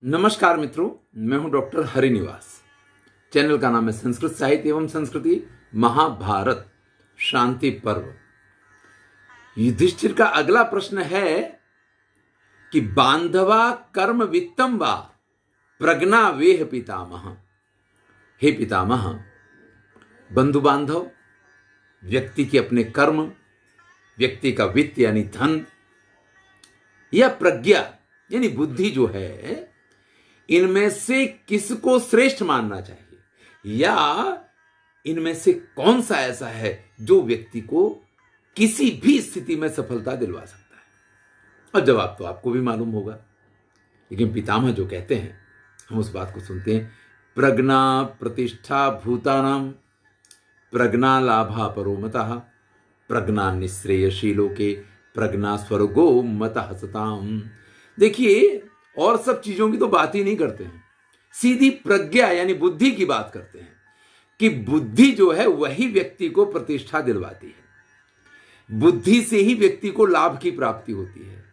नमस्कार मित्रों, मैं हूं डॉक्टर हरिनिवास। चैनल का नाम है संस्कृत साहित्य एवं संस्कृति महाभारत शांति पर्व। युधिष्ठिर का अगला प्रश्न है कि बांधवा कर्म वित्तम वा प्रज्ञा वेह पितामह। हे पितामह, बंधु बांधव, व्यक्ति के अपने कर्म, व्यक्ति का वित्त यानी धन, या प्रज्ञा यानी बुद्धि जो है, इनमें से किसको श्रेष्ठ मानना चाहिए, या इनमें से कौन सा ऐसा है जो व्यक्ति को किसी भी स्थिति में सफलता दिलवा सकता है? और जवाब तो आपको भी मालूम होगा, लेकिन पितामह जो कहते हैं हम उस बात को सुनते हैं। प्रज्ञा प्रतिष्ठा भूतानाम प्रज्ञा लाभा परोमतः प्रज्ञा निःश्रेयशीलोके प्रज्ञा स्वर्गो मतः सताम। देखिए, और सब चीजों की तो बात ही नहीं करते हैं, सीधी प्रज्ञा यानी बुद्धि की बात करते हैं कि बुद्धि जो है वही व्यक्ति को प्रतिष्ठा दिलवाती है। बुद्धि से ही व्यक्ति को लाभ की प्राप्ति होती है।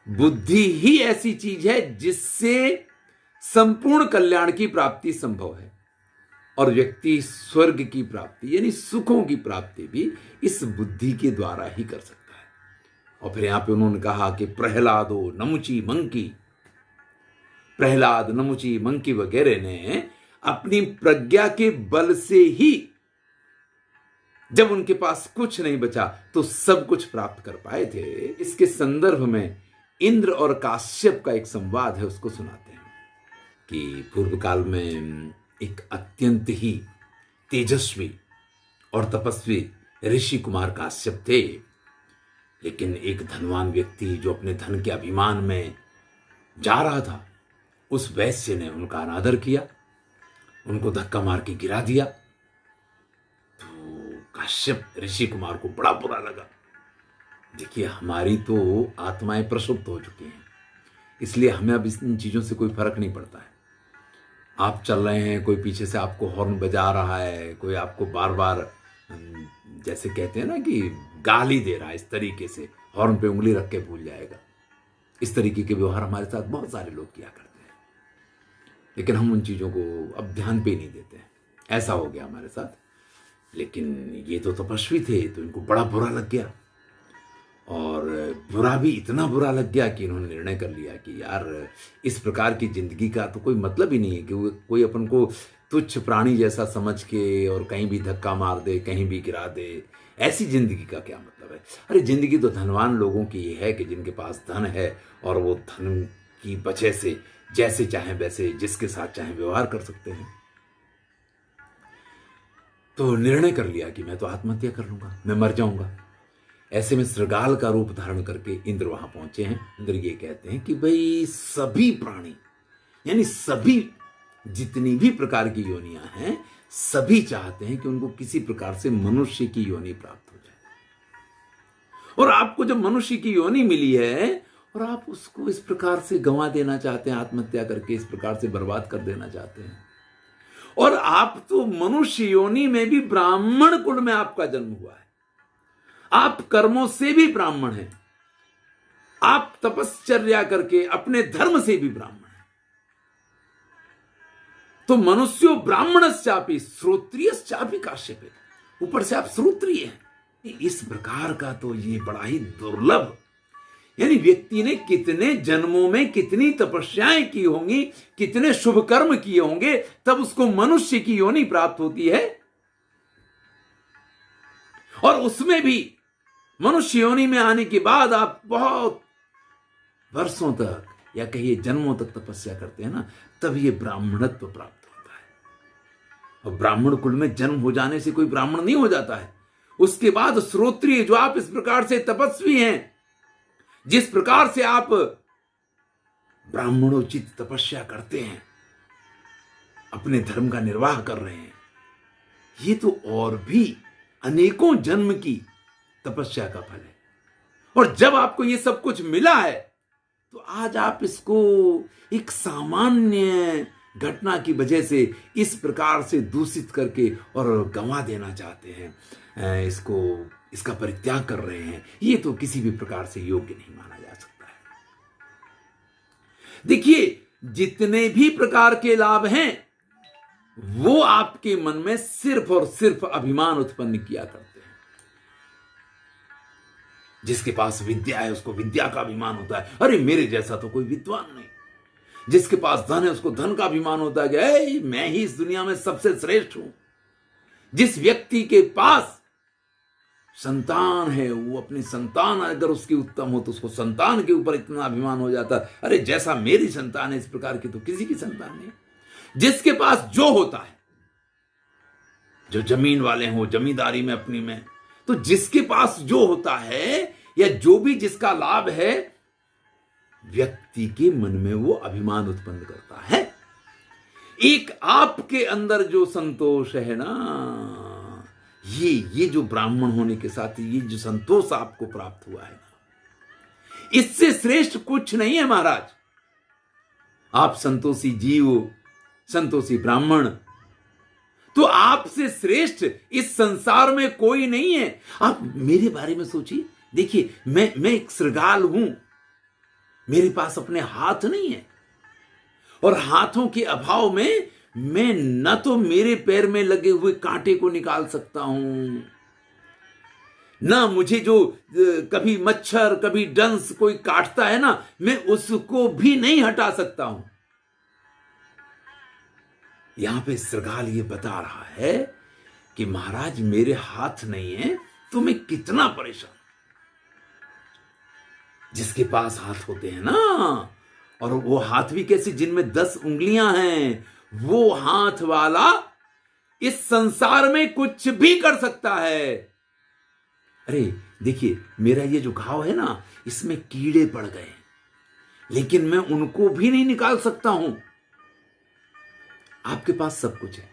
बुद्धि ही ऐसी चीज है जिससे संपूर्ण कल्याण की प्राप्ति संभव है, और व्यक्ति स्वर्ग की प्राप्ति यानी सुखों की प्राप्ति भी इस बुद्धि के द्वारा ही कर सकता है। और फिर यहां पे उन्होंने कहा कि प्रहलादो नमुची मंकी, प्रहलाद, नमुची, मंकी वगैरह ने अपनी प्रज्ञा के बल से ही, जब उनके पास कुछ नहीं बचा तो सब कुछ प्राप्त कर पाए थे। इसके संदर्भ में इंद्र और काश्यप का एक संवाद है, उसको सुनाते हैं कि पूर्व काल में एक अत्यंत ही तेजस्वी और तपस्वी ऋषि कुमार काश्यप थे, लेकिन एक धनवान व्यक्ति जो अपने धन के अभिमान में जा रहा था, उस वैश्य ने उनका अनादर किया, उनको धक्का मार के गिरा दिया। तो काश्यप ऋषि कुमार को बड़ा बुरा लगा। देखिए, हमारी तो आत्माएं प्रसुप्त हो चुकी हैं, इसलिए हमें अब इन चीजों से कोई फर्क नहीं पड़ता है। आप चल रहे हैं, कोई पीछे से आपको हॉर्न बजा रहा है, कोई आपको बार बार जैसे कहते हैं ना कि गाली दे रहा है, इस तरीके से हॉर्न पे उंगली रख के भूल जाएगा। इस तरीके के व्यवहार हमारे साथ बहुत सारे लोग किया करते हैं, लेकिन हम उन चीजों को अब ध्यान पे नहीं देते हैं। ऐसा हो गया हमारे साथ। लेकिन ये तो तपस्वी थे, तो इनको बड़ा बुरा लग गया, और बुरा भी इतना बुरा लग गया कि इन्होंने निर्णय कर लिया कि यार, इस प्रकार की जिंदगी का तो कोई मतलब ही नहीं है कि कोई अपन को तुच्छ प्राणी जैसा समझ के और कहीं भी धक्का मार दे, कहीं भी गिरा दे। ऐसी जिंदगी का क्या मतलब है? अरे, जिंदगी तो धनवान लोगों की ये है कि जिनके पास धन है और वो धन की वजह से जैसे चाहे वैसे जिसके साथ चाहे व्यवहार कर सकते हैं। तो निर्णय कर लिया कि मैं तो आत्महत्या कर लूंगा, मैं मर जाऊंगा। ऐसे में श्रृगाल का रूप धारण करके इंद्र वहां पहुंचे हैं। इंद्र ये कहते हैं कि भाई, सभी प्राणी यानी सभी जितनी भी प्रकार की योनियां हैं, सभी चाहते हैं कि उनको किसी प्रकार से मनुष्य की योनि प्राप्त हो जाए। और आपको जब मनुष्य की योनि मिली है और आप उसको इस प्रकार से गंवा देना चाहते हैं, आत्महत्या करके इस प्रकार से बर्बाद कर देना चाहते हैं। और आप तो मनुष्य योनि में भी ब्राह्मण कुल में आपका जन्म हुआ है, आप कर्मों से भी ब्राह्मण हैं, आप तपश्चर्या करके अपने धर्म से भी ब्राह्मण हैं। तो मनुष्यो ब्राह्मणश्चापि श्रोत्रियश्चापि काश्यपे, ऊपर से आप श्रोत्रिय हैं। इस प्रकार का तो ये बड़ा ही दुर्लभ, यानी व्यक्ति ने कितने जन्मों में कितनी तपस्याएं की होंगी, कितने शुभ कर्म किए होंगे, तब उसको मनुष्य की योनि प्राप्त होती है। और उसमें भी मनुष्य योनि में आने के बाद आप बहुत वर्षों तक या कहिए जन्मों तक तपस्या करते हैं ना, तब ये ब्राह्मणत्व प्राप्त होता है। और ब्राह्मण कुल में जन्म हो जाने से कोई ब्राह्मण नहीं हो जाता है। उसके बाद श्रोत्रिय, जो आप इस प्रकार से तपस्वी हैं, जिस प्रकार से आप ब्राह्मणोचित तपस्या करते हैं, अपने धर्म का निर्वाह कर रहे हैं, ये तो और भी अनेकों जन्म की तपस्या का फल है। और जब आपको ये सब कुछ मिला है, तो आज आप इसको एक सामान्य घटना की वजह से इस प्रकार से दूषित करके और गंवा देना चाहते हैं, इसका परित्याग कर रहे हैं। ये तो किसी भी प्रकार से योग्य नहीं माना जा सकता है। देखिए, जितने भी प्रकार के लाभ हैं वो आपके मन में सिर्फ और सिर्फ अभिमान उत्पन्न किया करते हैं। जिसके पास विद्या है उसको विद्या का अभिमान होता है, अरे मेरे जैसा तो कोई विद्वान नहीं। जिसके पास धन है उसको धन का अभिमान होता है कि मैं ही इस दुनिया में सबसे श्रेष्ठ हूं। जिस व्यक्ति के पास संतान है वो अपनी संतान अगर उसकी उत्तम हो तो उसको संतान के ऊपर इतना अभिमान हो जाता है, अरे जैसा मेरी संतान है इस प्रकार की तो किसी की संतान नहीं। जिसके पास जो होता है, जो जमीन वाले हो जमींदारी में अपनी में, तो जिसके पास जो होता है या जो भी जिसका लाभ है, व्यक्ति के मन में वो अभिमान उत्पन्न करता है। एक आपके अंदर जो संतोष है ना, ये जो ब्राह्मण होने के साथ ये जो संतोष आपको प्राप्त हुआ है ना, इससे श्रेष्ठ कुछ नहीं है महाराज। आप संतोषी जीव, संतोषी ब्राह्मण, तो आपसे श्रेष्ठ इस संसार में कोई नहीं है। आप मेरे बारे में सोचिए, देखिए मैं एक श्रृगाल हूं, मेरे पास अपने हाथ नहीं है और हाथों के अभाव में मैं न तो मेरे पैर में लगे हुए कांटे को निकाल सकता हूं, ना मुझे जो कभी मच्छर कभी डंस कोई काटता है ना, मैं उसको भी नहीं हटा सकता हूं। यहां पे श्रृगाल ये बता रहा है कि महाराज मेरे हाथ नहीं है तो मैं कितना परेशान। जिसके पास हाथ होते हैं ना, और वो हाथ भी कैसे जिनमें 10 उंगलियां हैं, वो हाथ वाला इस संसार में कुछ भी कर सकता है। अरे देखिए मेरा ये जो घाव है ना, इसमें कीड़े पड़ गए, लेकिन मैं उनको भी नहीं निकाल सकता हूं। आपके पास सब कुछ है।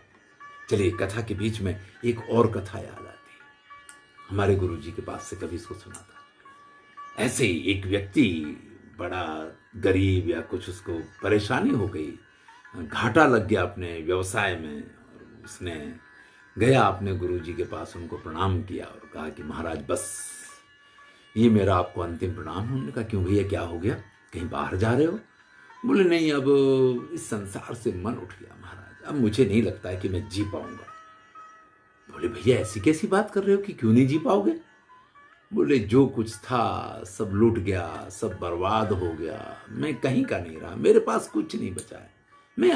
चलिए कथा के बीच में एक और कथा याद आती। हमारे गुरुजी के पास से कभी इसको सुना था। ऐसे ही एक व्यक्ति बड़ा गरीब या कुछ उसको परेशानी हो गई, घाटा लग गया अपने व्यवसाय में, और उसने गया अपने गुरुजी के पास, उनको प्रणाम किया और कहा कि महाराज बस ये मेरा आपको अंतिम प्रणाम है। उन्होंने कहा क्यों भैया क्या हो गया, कहीं बाहर जा रहे हो? बोले नहीं, अब इस संसार से मन उठ गया महाराज, अब मुझे नहीं लगता है कि मैं जी पाऊंगा। बोले भैया ऐसी कैसी बात कर रहे हो कि क्यों नहीं जी पाओगे? बोले जो कुछ था सब लूट गया, सब बर्बाद हो गया, मैं कहीं का नहीं रहा, मेरे पास कुछ नहीं बचा है, मैं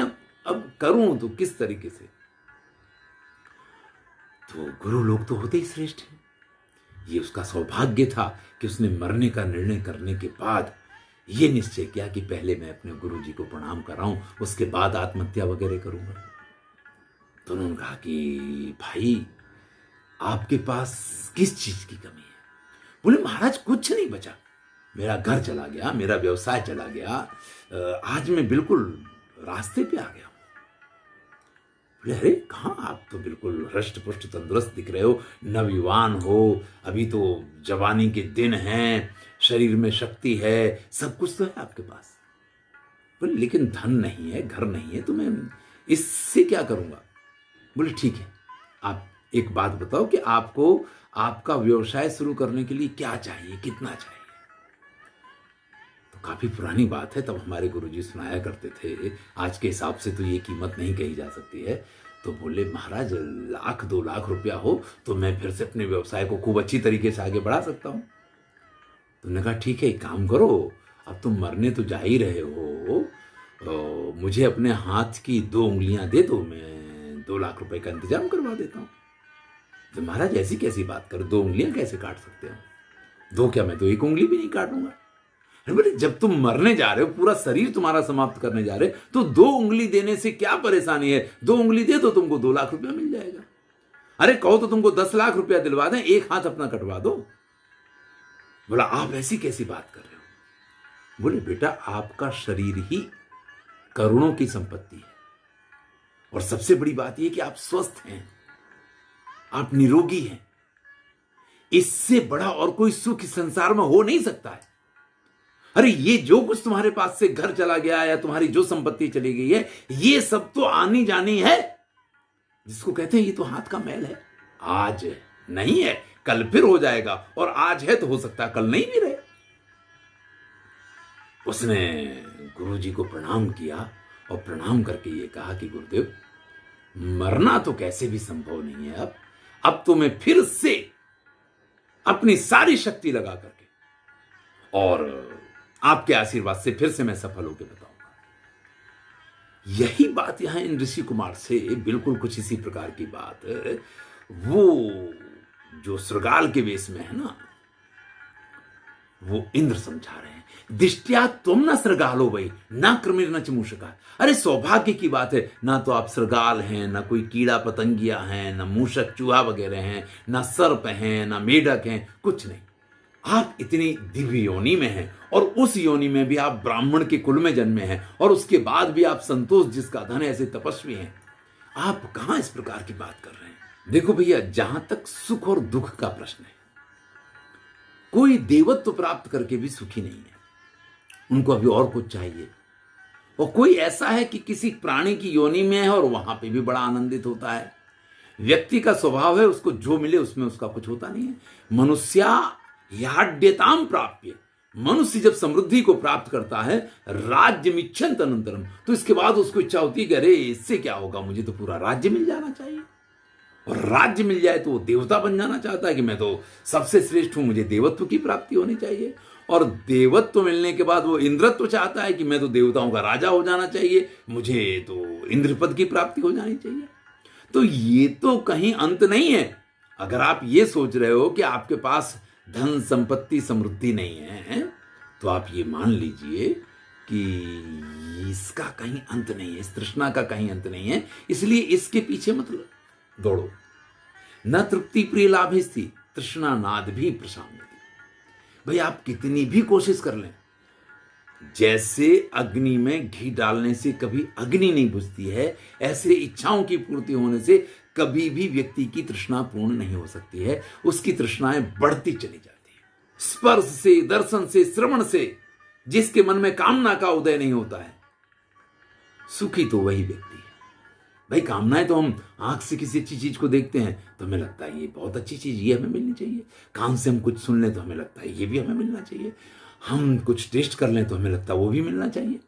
अब करूं तो किस तरीके से? तो गुरु लोग तो होते ही श्रेष्ठ हैं। ये उसका सौभाग्य था कि उसने मरने का निर्णय करने के बाद ये निश्चय किया कि पहले मैं अपने गुरु जी को प्रणाम कराऊं, उसके बाद आत्महत्या वगैरह करूंगा। तो उन्होंने कहा कि भाई आपके पास किस चीज की कमी है? बोले महाराज कुछ नहीं बचा, मेरा घर चला गया, मेरा व्यवसाय चला गया, आज मैं बिल्कुल रास्ते पे आ गया हूं। बोले अरे कहाँ, आप तो बिल्कुल हृष्ट पुष्ट तंदुरुस्त दिख रहे हो, नवयुवान हो, अभी तो जवानी के दिन हैं, शरीर में शक्ति है, सब कुछ तो है आपके पास। बोले लेकिन धन नहीं है, घर नहीं है, तो मैं इससे क्या करूंगा? बोले ठीक है, आप एक बात बताओ कि आपको आपका व्यवसाय शुरू करने के लिए क्या चाहिए, कितना चाहिए? तो काफी पुरानी बात है, तब हमारे गुरुजी सुनाया करते थे, आज के हिसाब से तो ये कीमत नहीं कही जा सकती है। तो बोले महाराज 1 लाख 2 लाख रुपया हो तो मैं फिर से अपने व्यवसाय को खूब अच्छी तरीके से आगे बढ़ा सकता हूं। तो उन्होंने कहा ठीक है, एक काम करो, अब तुम मरने तो जा ही रहे हो, तो मुझे अपने हाथ की 2 उंगलियां दे दो, मैं 2 लाख रुपए का इंतजाम करवा देता हूं। तो महाराज ऐसी कैसी बात कर, 2 उंगलियां कैसे काट सकते हो? 2 क्या, मैं तो 1 उंगली भी नहीं काटूंगा। बोले जब तुम मरने जा रहे हो, पूरा शरीर तुम्हारा समाप्त करने जा रहे हो, तो 2 उंगली देने से क्या परेशानी है? 2 उंगली दे दो, तुमको 2 लाख रुपया मिल जाएगा। अरे कहो तो तुमको 10 लाख रुपया दिलवा दें, 1 हाथ अपना कटवा दो। बोला आप ऐसी कैसी बात कर रहे हो? बोले बेटा आपका शरीर ही करोड़ों की संपत्ति है, और सबसे बड़ी बात यह कि आप स्वस्थ हैं, आप निरोगी हैं। इससे बड़ा और कोई सुख इस संसार में हो नहीं सकता है। अरे ये जो कुछ तुम्हारे पास से घर चला गया या तुम्हारी जो संपत्ति चली गई है, ये सब तो आनी जानी है, जिसको कहते हैं ये तो हाथ का मैल है। आज नहीं है, कल फिर हो जाएगा, और आज है तो हो सकता है कल नहीं भी रहे। उसने गुरुजी को प्रणाम किया और प्रणाम करके ये कहा कि गुरुदेव, मरना तो कैसे भी संभव नहीं है। अब तो मैं फिर से अपनी सारी शक्ति लगा करके और आपके आशीर्वाद से फिर से मैं सफल होकर बताऊंगा। यही बात यहां इन ऋषि कुमार से बिल्कुल कुछ इसी प्रकार की बात, वो जो श्रृगाल के वेश में है ना, वो इंद्र समझा रहे हैं। दिष्टया तुम न श्रृगालो वही ना क्रमिर न चमूषका। अरे सौभाग्य की बात है, ना तो आप श्रृगाल हैं, ना कोई कीड़ा पतंगिया हैं, ना मूषक चूहा वगैरह हैं, ना सर्प हैं, ना मेढक हैं, कुछ नहीं। आप इतनी दिव्य योनि में हैं और उस योनि में भी आप ब्राह्मण के कुल में जन्मे हैं और उसके बाद भी आप संतोष जिसका धन ऐसे तपस्वी हैं। आप कहां इस प्रकार की बात कर रहे हैं? देखो भैया, जहां तक सुख और दुख का प्रश्न है, कोई देवत्व प्राप्त करके भी सुखी नहीं है, उनको अभी और कुछ चाहिए। और कोई ऐसा है कि किसी प्राणी की योनि में है और वहां पे भी बड़ा आनंदित होता है। व्यक्ति का स्वभाव है, उसको जो मिले उसमें उसका कुछ होता नहीं है। मनुष्या याड्यताम प्राप्य, मनुष्य जब समृद्धि को प्राप्त करता है, राज्य मिच्छन्त अनंतरम, तो इसके बाद उसको इच्छा होती है कि अरे इससे क्या होगा, मुझे तो पूरा राज्य मिल जाना चाहिए। और राज्य मिल जाए तो वो देवता बन जाना चाहता है कि मैं तो सबसे श्रेष्ठ हूं, मुझे देवत्व की प्राप्ति होनी चाहिए। और देवत्व मिलने के बाद वो इंद्रत्व चाहता है कि मैं तो देवताओं का राजा हो जाना चाहिए, मुझे तो इंद्रपद की प्राप्ति हो जानी चाहिए। तो ये तो कहीं अंत नहीं है। अगर आप ये सोच रहे हो कि आपके पास धन संपत्ति समृद्धि नहीं है, तो आप ये मान लीजिए कि इसका कहीं अंत नहीं है, इस तृष्णा का कहीं अंत नहीं है। इसलिए इसके पीछे मत दौड़ो। न तृप्ति प्रिय लाभ स्थिति तृष्णा नाद भी प्रशांति। भाई आप कितनी भी कोशिश कर लें, जैसे अग्नि में घी डालने से कभी अग्नि नहीं बुझती है, ऐसे इच्छाओं की पूर्ति होने से कभी भी व्यक्ति की तृष्णा पूर्ण नहीं हो सकती है। उसकी तृष्णाएं बढ़ती चली जाती है। स्पर्श से, दर्शन से, श्रवण से जिसके मन में कामना का उदय नहीं होता है, सुखी तो वही व्यक्ति है। भाई कामनाएं तो हम आंख से किसी अच्छी चीज को देखते हैं तो हमें लगता है ये बहुत अच्छी चीज, ये हमें मिलनी चाहिए। कान से हम कुछ सुन लें तो हमें लगता है ये भी हमें मिलना चाहिए। हम कुछ टेस्ट कर लें तो हमें लगता है वो भी मिलना चाहिए।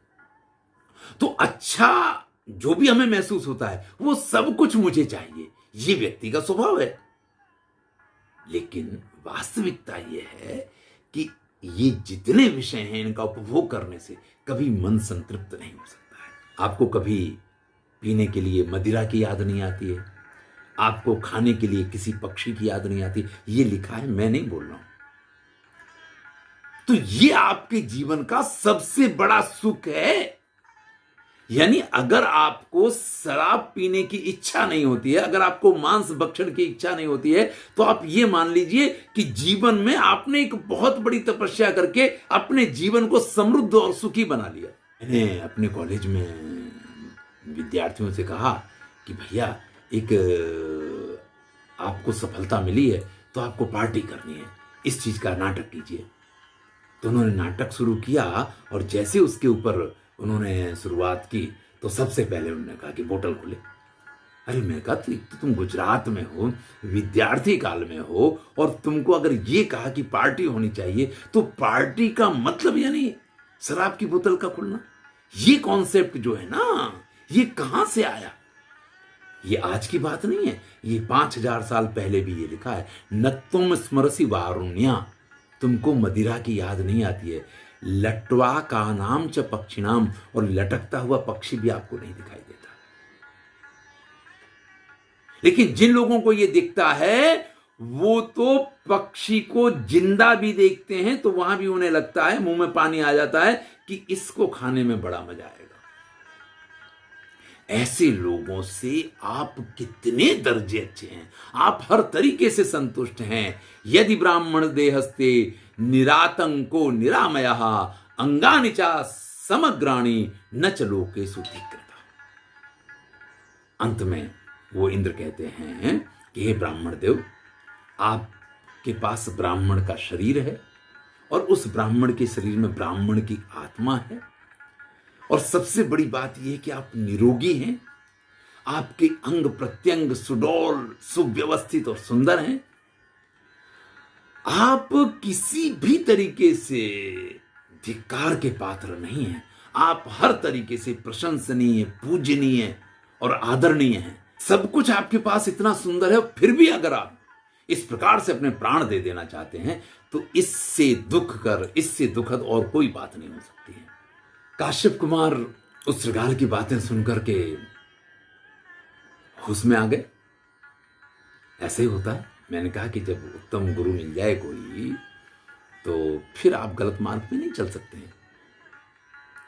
तो अच्छा जो भी हमें महसूस होता है वो सब कुछ मुझे चाहिए, ये व्यक्ति का स्वभाव है। लेकिन वास्तविकता यह है कि ये जितने विषय हैं इनका उपभोग करने से कभी मन संतृप्त नहीं हो सकता है। आपको कभी पीने के लिए मदिरा की याद नहीं आती है, आपको खाने के लिए किसी पक्षी की याद नहीं आती। ये लिखा है, मैं नहीं बोल रहा हूं। तो ये आपके जीवन का सबसे बड़ा सुख है। यानी अगर आपको शराब पीने की इच्छा नहीं होती है, अगर आपको मांस भक्षण की इच्छा नहीं होती है, तो आप ये मान लीजिए कि जीवन में आपने एक बहुत बड़ी तपस्या करके अपने जीवन को समृद्ध और सुखी बना लिया। मैंने अपने कॉलेज में विद्यार्थियों से कहा कि भैया एक आपको सफलता मिली है तो आपको पार्टी करनी है, इस चीज का नाटक कीजिए। तो उन्होंने नाटक शुरू किया और जैसे उसके ऊपर उन्होंने शुरुआत की तो सबसे पहले उन्होंने कहा कि बोतल खुले। अरे मैं कहा तो तुम गुजरात में हो, विद्यार्थी काल में हो, और तुमको अगर ये कहा कि पार्टी होनी चाहिए तो पार्टी का मतलब यानी शराब की बोतल का खुलना, ये कॉन्सेप्ट जो है ना, ये कहां से आया? ये आज की बात नहीं है, ये 5000 साल पहले भी ये लिखा है। न तुम स्मरसी वारुण्या, तुमको मदिरा की याद नहीं आती है। लटवा का नाम च पक्षिणाम, और लटकता हुआ पक्षी भी आपको नहीं दिखाई देता। लेकिन जिन लोगों को ये दिखता है वो तो पक्षी को जिंदा भी देखते हैं तो वहां भी उन्हें लगता है, मुंह में पानी आ जाता है कि इसको खाने में बड़ा मजा आएगा। ऐसे लोगों से आप कितने दर्जे अच्छे हैं, आप हर तरीके से संतुष्ट हैं। यदि ब्राह्मण देहस्ते निरातंको निरामया अंगानि चा समग्राणी न च लोकेषु धिक्कृता। अंत में वो इंद्र कहते हैं कि हे ब्राह्मण देव, आपके पास ब्राह्मण का शरीर है और उस ब्राह्मण के शरीर में ब्राह्मण की आत्मा है, और सबसे बड़ी बात यह है कि आप निरोगी हैं, आपके अंग प्रत्यंग सुडौल सुव्यवस्थित और सुंदर हैं। आप किसी भी तरीके से धिक्कार के पात्र नहीं हैं। आप हर तरीके से प्रशंसनीय, पूजनीय और आदरणीय हैं। सब कुछ आपके पास इतना सुंदर है, फिर भी अगर आप इस प्रकार से अपने प्राण दे देना चाहते हैं तो इससे दुखद और कोई बात नहीं हो सकती है। काश्यप कुमार उस श्रृंगार की बातें सुनकर के होश में आ गए। ऐसे ही होता है। मैंने कहा कि जब उत्तम गुरु मिल जाए कोई तो फिर आप गलत मार्ग पे नहीं चल सकते हैं।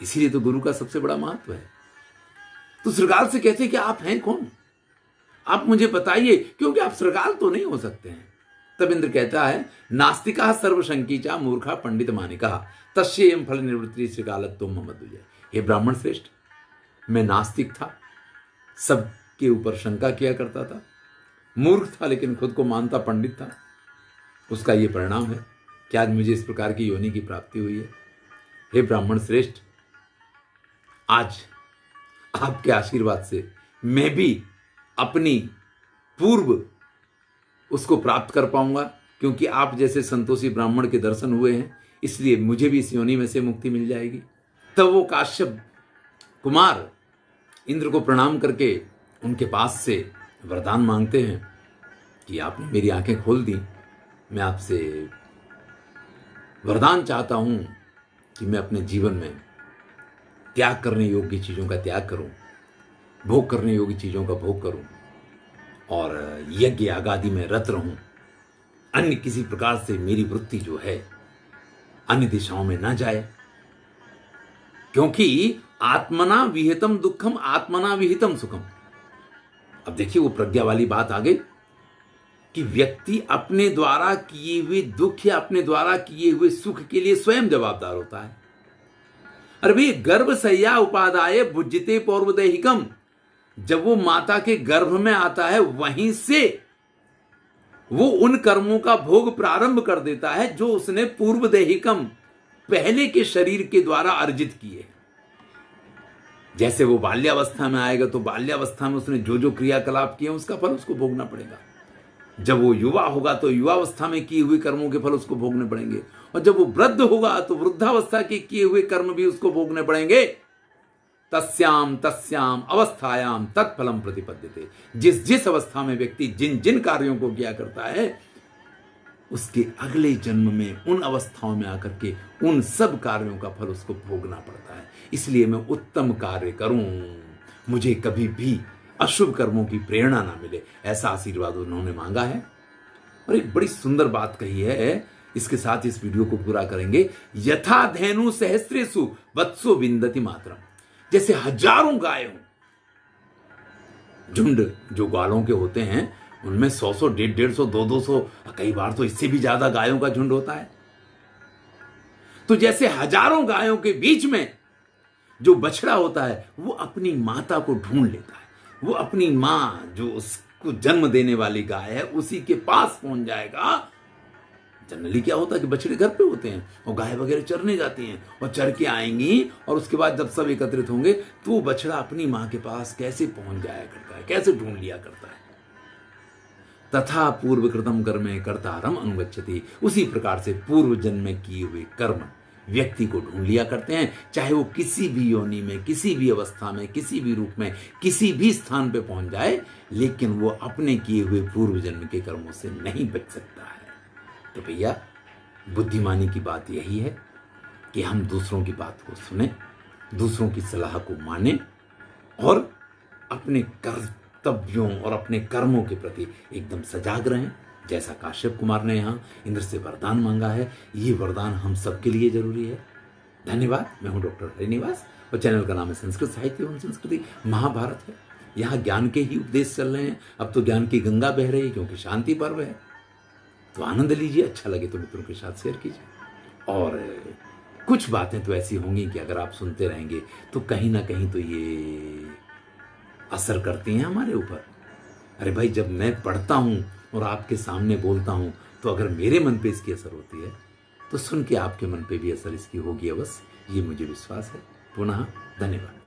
इसीलिए तो गुरु का सबसे बड़ा महत्व है। तो श्रृंगार से कहते हैं कि आप हैं कौन, आप मुझे बताइए, क्योंकि आप श्रृंगार तो नहीं हो सकते हैं। तब इंद्र कहता है, नास्तिका सर्वशंकीचा मूर्खा पंडित मानिका तस्येयं फल निवृत्ति श्रृगालत्व मम दुजय। हे ब्राह्मण श्रेष्ठ, मैं नास्तिक था, सबके ऊपर शंका किया करता था, मूर्ख था लेकिन खुद को मानता पंडित था। उसका ये परिणाम है कि आज मुझे इस प्रकार की योनि की प्राप्ति हुई है। हे ब्राह्मण श्रेष्ठ, आज आपके आशीर्वाद से मैं भी अपनी पूर्व उसको प्राप्त कर पाऊंगा, क्योंकि आप जैसे संतोषी ब्राह्मण के दर्शन हुए हैं, इसलिए मुझे भी इस योनि में से मुक्ति मिल जाएगी। तब वो काश्यप कुमार इंद्र को प्रणाम करके उनके पास से वरदान मांगते हैं कि आपने मेरी आंखें खोल दी, मैं आपसे वरदान चाहता हूं कि मैं अपने जीवन में त्याग करने योग्य चीज़ों का त्याग करूं, भोग करने योग्य चीज़ों का भोग करूं और यज्ञ यागादि में रत रहूं। अन्य किसी प्रकार से मेरी वृत्ति जो है अन्य दिशाओं में ना जाए, क्योंकि आत्मना विहितम दुखम आत्मना विहितम सुखम। अब देखिए वो प्रज्ञा वाली बात आ गई कि व्यक्ति अपने द्वारा किए हुए दुख या अपने द्वारा किए हुए सुख के लिए स्वयं जवाबदार होता है। अरे भाई, गर्भशय्या उपादाय भुज्यते पौर्वदैहिकम, जब वो माता के गर्भ में आता है वहीं से वो उन कर्मों का भोग प्रारंभ कर देता है जो उसने पूर्वदैहिकम पहले के शरीर के द्वारा अर्जित किए। जैसे वो बाल्यावस्था में आएगा तो बाल्यावस्था में उसने जो जो क्रियाकलाप किए उसका फल उसको भोगना पड़ेगा। जब वो युवा होगा तो युवावस्था में किए हुए कर्मों के फल उसको भोगने पड़ेंगे, और जब वो वृद्ध होगा तो वृद्धावस्था के किए हुए कर्म भी उसको भोगने पड़ेंगे। तस्याम तस्याम अवस्थायाम तत्फलम प्रतिपद्यते। जिस जिस अवस्था में व्यक्ति जिन जिन कार्यों को किया करता है उसके अगले जन्म में उन अवस्थाओं में आकर के उन सब कार्यों का फल उसको भोगना पड़ता है। इसलिए मैं उत्तम कार्य करूं, मुझे कभी भी अशुभ कर्मों की प्रेरणा ना मिले, ऐसा आशीर्वाद उन्होंने मांगा है। और एक बड़ी सुंदर बात कही है, इसके साथ इस वीडियो को पूरा करेंगे। यथा धेनु सहस्रेषु वत्सो विंदति मात्रम। जैसे हजारों गायों, झुंड जो ग्वालों के होते हैं उनमें 100-100, 150-150, 200-200, कई बार तो इससे भी ज्यादा गायों का झुंड होता है। तो जैसे हजारों गायों के बीच में जो बछड़ा होता है वो अपनी माता को ढूंढ लेता है, वो अपनी मां जो उसको जन्म देने वाली गाय है उसी के पास पहुंच जाएगा। जनरली क्या होता है कि बछड़े घर पे होते हैं और गाय वगैरह चरने जाती हैं और चर के आएंगी, और उसके बाद जब सब एकत्रित होंगे तो वो बछड़ा अपनी मां के पास कैसे पहुंच जाया करता है, कैसे ढूंढ लिया करता है। तथा पूर्व कृतम कर्मे कर्तारम अनुगच्छति। उसी प्रकार से पूर्व जन्म में किए हुए कर्म व्यक्ति को ढूंढ लिया करते हैं, चाहे वो किसी भी योनि में, किसी भी अवस्था में, किसी भी रूप में, किसी भी स्थान पे पहुंच जाए, लेकिन वो अपने किए हुए पूर्व जन्म के कर्मों से नहीं बच सकता है। तो भैया, बुद्धिमानी की बात यही है कि हम दूसरों की बात को सुने, दूसरों की सलाह को माने और अपने कर्तव्यों और अपने कर्मों के प्रति एकदम सजाग रहें। जैसा काश्यप कुमार ने यहाँ इंद्र से वरदान मांगा है, ये वरदान हम सबके लिए जरूरी है। धन्यवाद। मैं हूँ डॉक्टर हरिनिवास और चैनल का नाम है संस्कृत साहित्य एवं संस्कृति महाभारत है। यहाँ ज्ञान के ही उपदेश चल रहे हैं। अब तो ज्ञान की गंगा बह रही है क्योंकि शांति पर्व है, तो आनंद लीजिए। अच्छा लगे तो मित्रों के साथ शेयर कीजिए। और कुछ बातें तो ऐसी होंगी कि अगर आप सुनते रहेंगे तो कहीं ना कहीं तो ये असर करती हैं हमारे ऊपर। अरे भाई, जब मैं पढ़ता हूँ और आपके सामने बोलता हूँ तो अगर मेरे मन पे इसकी असर होती है तो सुन के आपके मन पे भी असर इसकी होगी अवश्य, ये मुझे विश्वास है। पुनः धन्यवाद।